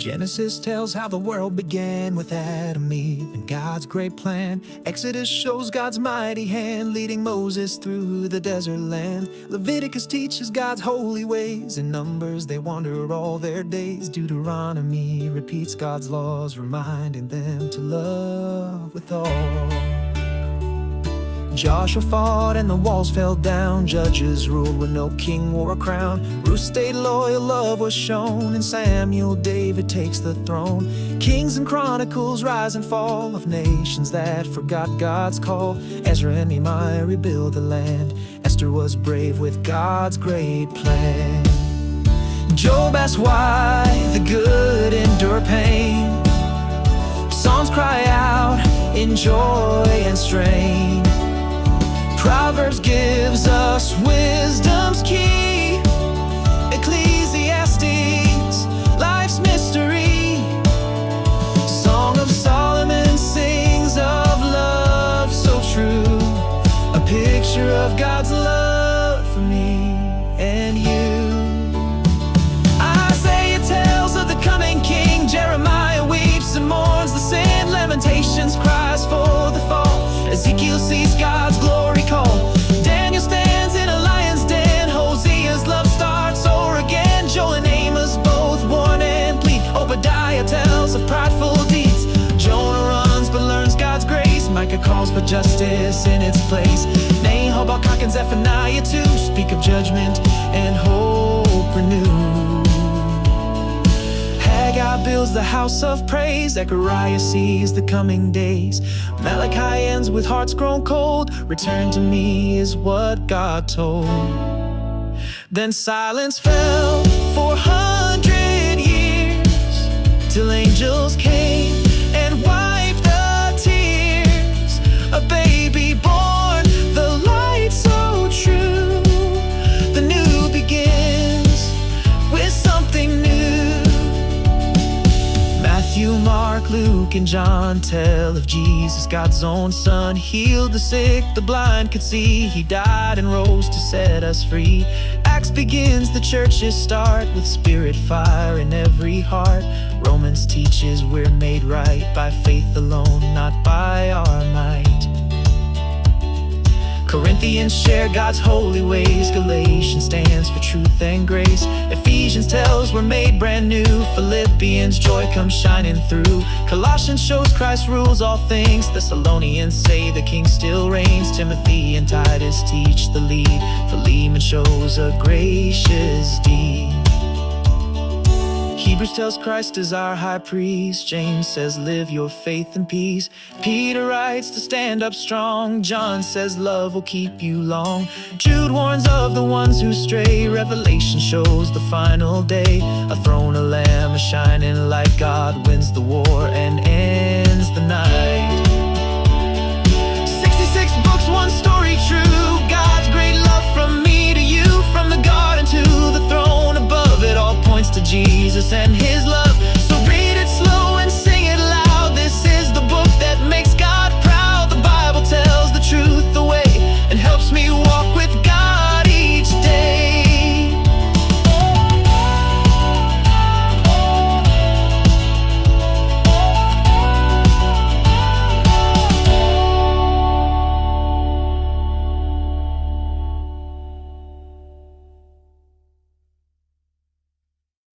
Genesis tells how the world began with Adam, Eve, and God's great plan. Exodus shows God's mighty hand leading Moses through the desert land. Leviticus teaches God's holy ways, and Numbers they wander all their days. Deuteronomy repeats God's laws, reminding them to love with all. Joshua fought and the walls fell down. Judges ruled when no king wore a crown. Ruth stayed loyal, love was shown. In Samuel, David takes the throne. Kings and Chronicles rise and fall of nations that forgot God's call. Ezra and Nehemiah rebuild the land. Esther was brave with God's great plan. Job asks why the good endure pain. Psalms cry out in joy and strain. Proverbs gives us wisdom's key. Ecclesiastes, life's mystery. Song of Solomon sings of love so true. A picture of God's love for me and you. Isaiah tells of the coming king. Jeremiah weeps and mourns the sin. Lamentations cries for the fall. Ezekiel sees God's glory call. Daniel stands in a lion's den. Hosea's love starts o'er again. Joel and Amos both warn and plead. Obadiah tells of prideful deeds. Jonah runs but learns God's grace. Micah calls for justice in its place. Nahum, Habakkuk, and Zephaniah too speak of judgment and hope renewed. Haggai builds the house of praise. Zechariah sees the coming days. Malachi ends with hearts grown cold. Return to me is what God told. Then silence fell for 100 years, till angels came and wiped the tears. A baby born, the light so true. The new begins with something new. Matthew, Mark, Luke, and John tell of Jesus, God's own Son. Healed the sick, the blind could see. He died and rose to set us free. Acts begins, the churches start with spirit fire in every heart. Romans teaches we're made right by faith alone, not by our might. Corinthians share God's holy ways. Galatians stands for truth and grace. Ephesians tells we're made brand new. Philippians, joy comes shining through. Colossians shows Christ rules all things. Thessalonians say the King still reigns. Timothy and Titus teach the lead. Philemon shows a gracious deed. Hebrews tells Christ is our high priest. James says live your faith in peace. Peter writes to stand up strong. John says love will keep you long. Jude warns of the ones who stray. Revelation shows the final day. A throne, a lamb, a shining light. God wins the war and ends the night.